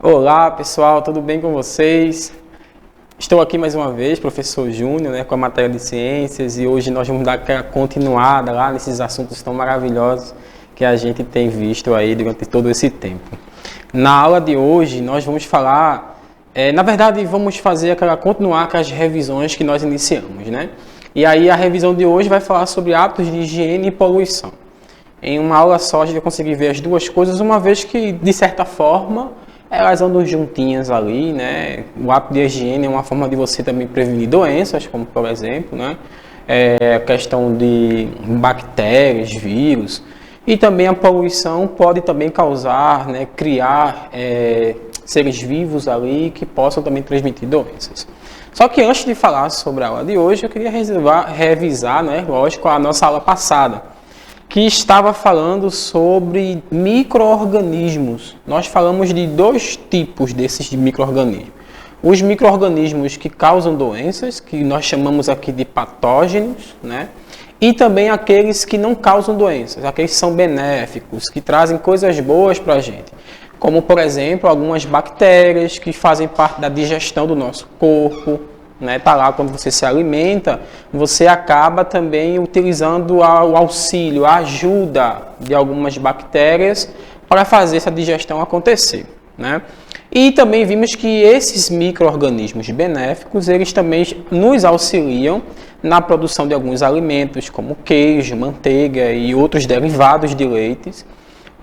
Olá pessoal, tudo bem com vocês? Estou aqui mais uma vez, professor Júnior, com a matéria de ciências, e hoje nós vamos dar aquela continuada lá nesses assuntos tão maravilhosos que a gente tem visto aí durante todo esse tempo. Na aula de hoje nós vamos falar, na verdade vamos continuar com as revisões que nós iniciamos, né? E aí a revisão de hoje vai falar sobre hábitos de higiene e poluição. Em uma aula só a gente vai conseguir ver as duas coisas, uma vez que, de certa forma, elas andam juntinhas ali, né? O hábito de higiene é uma forma de você também prevenir doenças, como por exemplo, né? A questão de bactérias, vírus. E também a poluição pode também causar, né? Criar seres vivos ali que possam também transmitir doenças. Só que antes de falar sobre a aula de hoje, eu queria revisar, né? Lógico, a nossa aula passada, que estava falando sobre micro-organismos. Nós falamos de dois tipos desses micro-organismos. Os micro-organismos que causam doenças, que nós chamamos aqui de patógenos, né? E também aqueles que não causam doenças, aqueles que são benéficos, que trazem coisas boas para a gente. Como, por exemplo, algumas bactérias que fazem parte da digestão do nosso corpo, né? Tá lá, quando você se alimenta, você acaba também utilizando o auxílio, a ajuda de algumas bactérias para fazer essa digestão acontecer, né? E também vimos que esses micro-organismos benéficos, eles também nos auxiliam na produção de alguns alimentos, como queijo, manteiga e outros derivados de leites.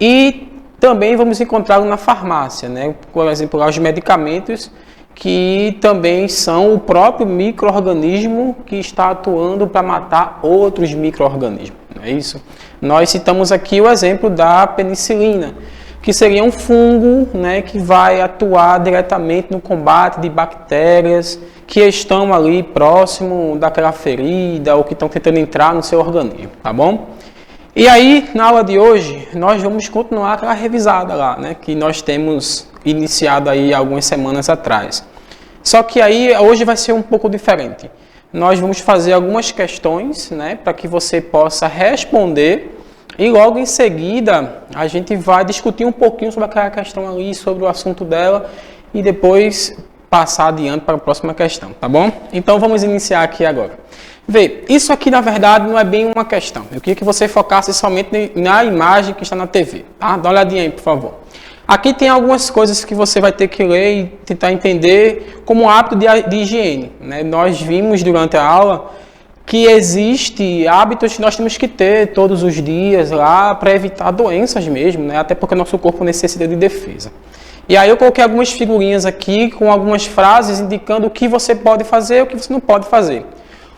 E também vamos encontrá-lo na farmácia, né? Por exemplo, lá os medicamentos que também são o próprio micro-organismo que está atuando para matar outros micro-organismos, não é isso? Nós citamos aqui o exemplo da penicilina, que seria um fungo, né, que vai atuar diretamente no combate de bactérias que estão ali próximo daquela ferida ou que estão tentando entrar no seu organismo, tá bom? E aí, na aula de hoje, nós vamos continuar aquela revisada lá, né, que nós temos iniciado aí algumas semanas atrás. Só que aí, hoje vai ser um pouco diferente. Nós vamos fazer algumas questões, né, para que você possa responder, e logo em seguida a gente vai discutir um pouquinho sobre aquela questão ali, sobre o assunto dela, e depois passar adiante para a próxima questão, tá bom? Então vamos iniciar aqui agora. Vê, isso aqui na verdade não é bem uma questão. Eu queria que você focasse somente na imagem que está na TV, tá? Dá uma olhadinha aí, por favor. Aqui tem algumas coisas que você vai ter que ler e tentar entender como hábito de higiene, né? Nós vimos durante a aula que existe hábitos que nós temos que ter todos os dias lá para evitar doenças mesmo, né? Até porque nosso corpo necessita de defesa. E aí eu coloquei algumas figurinhas aqui com algumas frases indicando o que você pode fazer e o que você não pode fazer.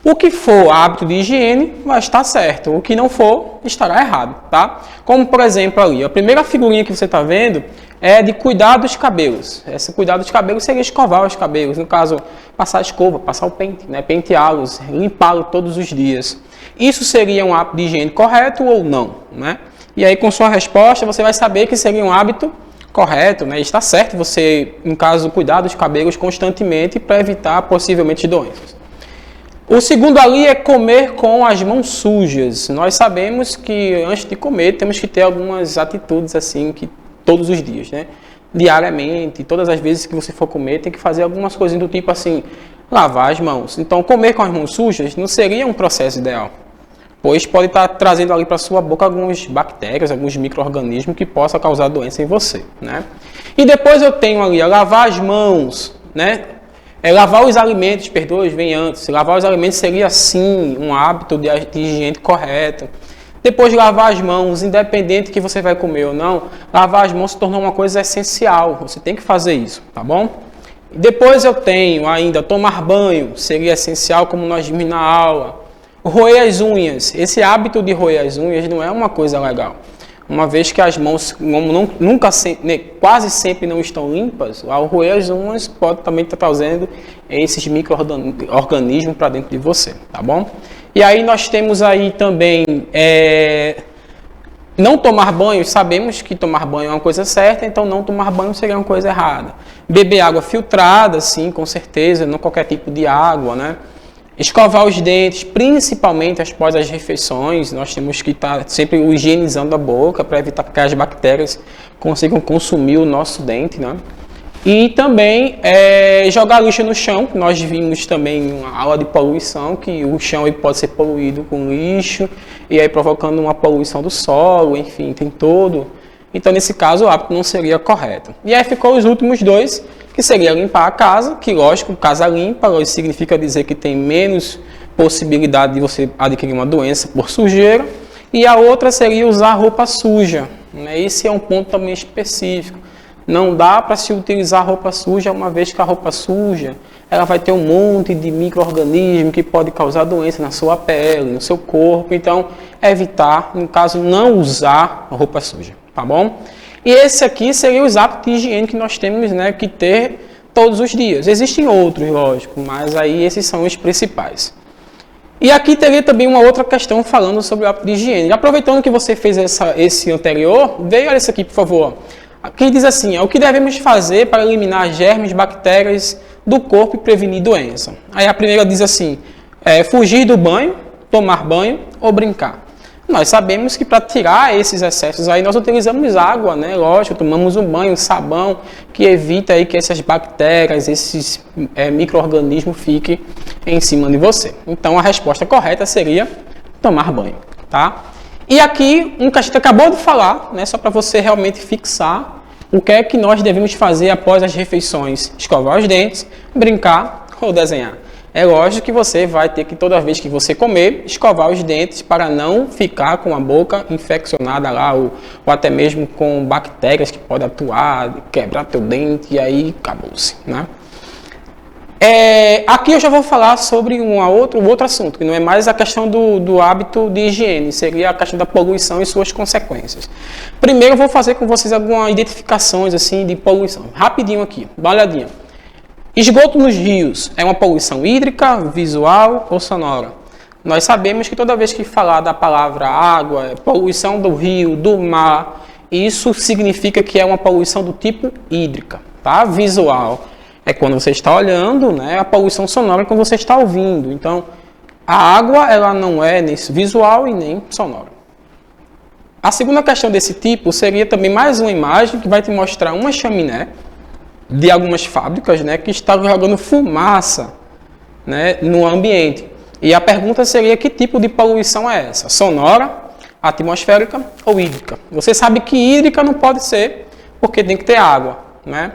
O que for hábito de higiene vai estar certo, o que não for estará errado, tá? Como por exemplo ali, a primeira figurinha que você está vendo é de cuidar dos cabelos. Esse cuidar dos cabelos seria escovar os cabelos, no caso, passar a escova, passar o pente, né? Penteá-los, limpá-los todos os dias. Isso seria um hábito de higiene correto ou não, né? E aí com sua resposta você vai saber que seria um hábito correto, né? Está certo você, no caso, cuidar dos cabelos constantemente para evitar possivelmente doenças. O segundo ali é comer com as mãos sujas. Nós sabemos que antes de comer temos que ter algumas atitudes assim, que todos os dias, né? Diariamente, todas as vezes que você for comer, tem que fazer algumas coisinhas do tipo assim, lavar as mãos. Então, comer com as mãos sujas não seria um processo ideal, pois pode estar trazendo ali para sua boca algumas bactérias, alguns micro-organismos que possam causar doença em você, né? E depois eu tenho ali a lavar as mãos, né? Lavar os alimentos, vem antes. Lavar os alimentos seria, sim, um hábito de higiene correto. Depois de lavar as mãos, independente que você vai comer ou não, lavar as mãos se tornou uma coisa essencial. Você tem que fazer isso, tá bom? Depois eu tenho ainda tomar banho, seria essencial, como nós vimos na aula. Roer as unhas. Esse hábito de roer as unhas não é uma coisa legal. Uma vez que as mãos quase sempre não estão limpas, ao roer as unhas pode também estar trazendo esses micro-organismos para dentro de você, tá bom? E aí nós temos aí também não tomar banho. Sabemos que tomar banho é uma coisa certa, então não tomar banho seria uma coisa errada. Beber água filtrada, sim, com certeza, não qualquer tipo de água, né? Escovar os dentes, principalmente após as refeições, nós temos que estar sempre higienizando a boca para evitar que as bactérias consigam consumir o nosso dente, né? E também jogar lixo no chão. Nós vimos também uma aula de poluição, que o chão ele pode ser poluído com lixo, e aí provocando uma poluição do solo, enfim, tem todo. Então, nesse caso, o hábito não seria correto. E aí ficou os últimos dois, que seria limpar a casa, que lógico, casa limpa, isso significa dizer que tem menos possibilidade de você adquirir uma doença por sujeira. E a outra seria usar roupa suja. Esse é um ponto também específico. Não dá para se utilizar roupa suja, uma vez que a roupa suja ela vai ter um monte de micro-organismos que pode causar doença na sua pele, no seu corpo. Então, evitar, no caso, não usar a roupa suja, tá bom? E esse aqui seria os hábitos de higiene que nós temos, né, que ter todos os dias. Existem outros, lógico, mas aí esses são os principais. E aqui teria também uma outra questão falando sobre o hábito de higiene. Aproveitando que você fez esse anterior, olha isso aqui, por favor. Aqui diz assim, o que devemos fazer para eliminar germes, bactérias do corpo e prevenir doença. Aí a primeira diz assim, fugir do banho, tomar banho ou brincar. Nós sabemos que para tirar esses excessos aí nós utilizamos água, né? Lógico, tomamos um banho, sabão, que evita aí que essas bactérias, esses micro-organismos fiquem em cima de você. Então a resposta correta seria tomar banho, tá? E aqui, um que a gente acabou de falar, né, só para você realmente fixar o que é que nós devemos fazer após as refeições. Escovar os dentes, brincar ou desenhar. É lógico que você vai ter que, toda vez que você comer, escovar os dentes para não ficar com a boca infeccionada lá, ou até mesmo com bactérias que podem atuar, quebrar teu dente e aí acabou-se, né? Aqui eu já vou falar sobre um outro assunto, que não é mais a questão do hábito de higiene, seria a questão da poluição e suas consequências. Primeiro eu vou fazer com vocês algumas identificações assim, de poluição. Rapidinho aqui, dá uma olhadinha. Esgoto nos rios é uma poluição hídrica, visual ou sonora? Nós sabemos que toda vez que falar da palavra água, poluição do rio, do mar, isso significa que é uma poluição do tipo hídrica, tá? Visual é quando você está olhando, né? A poluição sonora é quando você está ouvindo. Então, a água ela não é nem visual e nem sonora. A segunda questão desse tipo seria também mais uma imagem que vai te mostrar uma chaminé de algumas fábricas, né, que está jogando fumaça, né, no ambiente. E a pergunta seria que tipo de poluição é essa? Sonora, atmosférica ou hídrica? Você sabe que hídrica não pode ser, porque tem que ter água, né?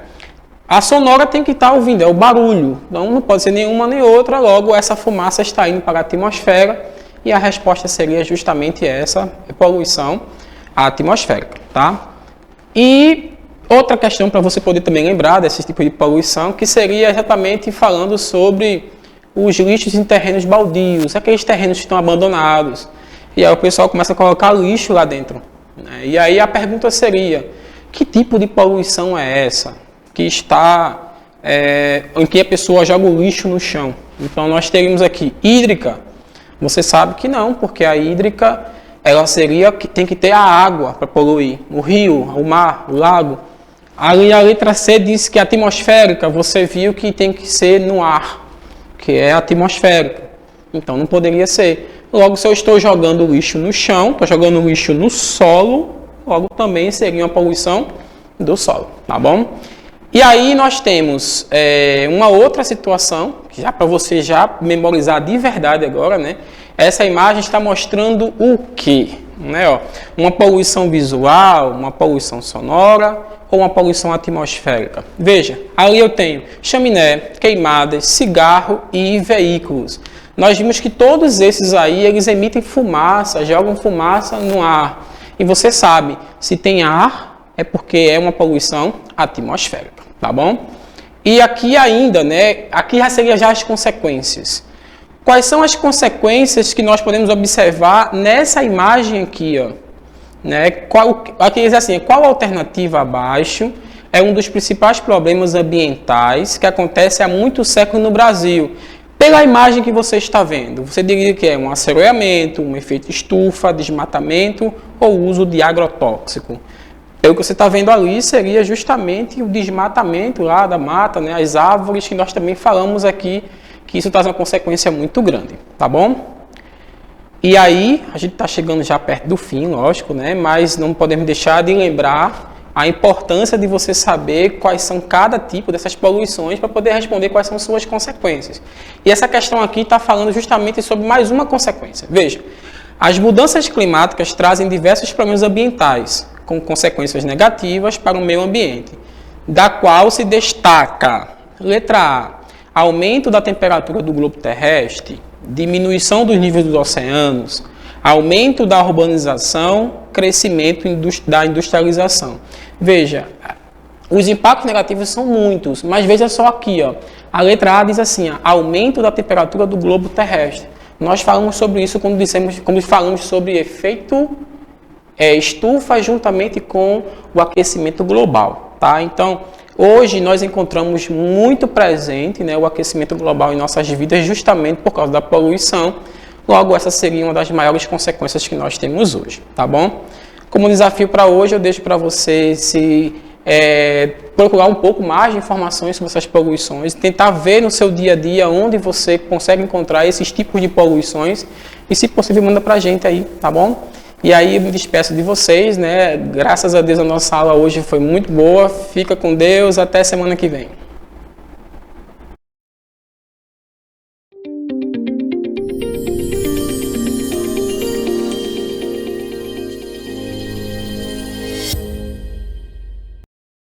A sonora tem que estar ouvindo, é o barulho. Então não pode ser nenhuma nem outra, logo essa fumaça está indo para a atmosfera e a resposta seria justamente essa, poluição atmosférica, tá? E outra questão para você poder também lembrar desse tipo de poluição, que seria exatamente falando sobre os lixos em terrenos baldios, aqueles terrenos que estão abandonados. E aí o pessoal começa a colocar lixo lá dentro, né? E aí a pergunta seria, que tipo de poluição é essa? Que está, em que a pessoa joga o lixo no chão. Então nós teríamos aqui hídrica, você sabe que não, porque a hídrica ela seria que tem que ter a água para poluir, o rio, o mar, o lago. Ali a letra C diz que a atmosférica, você viu que tem que ser no ar, que é atmosférica. Então não poderia ser. Logo, se eu estou jogando lixo no chão, estou jogando lixo no solo, logo também seria uma poluição do solo, tá bom? E aí nós temos uma outra situação, que já para você já memorizar de verdade agora, né? Essa imagem está mostrando o quê? Né, ó, uma poluição visual, uma poluição sonora ou uma poluição atmosférica. Veja, ali eu tenho chaminé, queimadas, cigarro e veículos. Nós vimos que todos esses aí, eles emitem fumaça, jogam fumaça no ar. E você sabe, se tem ar, é porque é uma poluição atmosférica, tá bom? E aqui ainda, né, aqui já seria já as consequências. Quais são as consequências que nós podemos observar nessa imagem aqui, ó? Né? Aqui diz assim, qual alternativa abaixo é um dos principais problemas ambientais que acontece há muitos séculos no Brasil? Pela imagem que você está vendo, você diria que é um assoreamento, um efeito estufa, desmatamento ou uso de agrotóxico? Pelo que você está vendo ali, seria justamente o desmatamento lá da mata, né? As árvores que nós também falamos aqui, que isso traz uma consequência muito grande, tá bom? E aí, a gente está chegando já perto do fim, lógico, né? Mas não podemos deixar de lembrar a importância de você saber quais são cada tipo dessas poluições para poder responder quais são suas consequências. E essa questão aqui está falando justamente sobre mais uma consequência. Veja, as mudanças climáticas trazem diversos problemas ambientais, com consequências negativas para o meio ambiente, da qual se destaca, letra A, aumento da temperatura do globo terrestre, diminuição dos níveis dos oceanos, aumento da urbanização, crescimento da industrialização. Veja, os impactos negativos são muitos, mas veja só aqui, ó, a letra A diz assim, ó, aumento da temperatura do globo terrestre. Nós falamos sobre isso quando falamos sobre efeito estufa juntamente com o aquecimento global, tá? Então, hoje nós encontramos muito presente, né, o aquecimento global em nossas vidas justamente por causa da poluição. Logo, essa seria uma das maiores consequências que nós temos hoje, tá bom? Como desafio para hoje, eu deixo para você procurar um pouco mais de informações sobre essas poluições, tentar ver no seu dia a dia onde você consegue encontrar esses tipos de poluições e, se possível, manda para a gente aí, tá bom? E aí eu me despeço de vocês, né? Graças a Deus a nossa aula hoje foi muito boa. Fica com Deus, até semana que vem.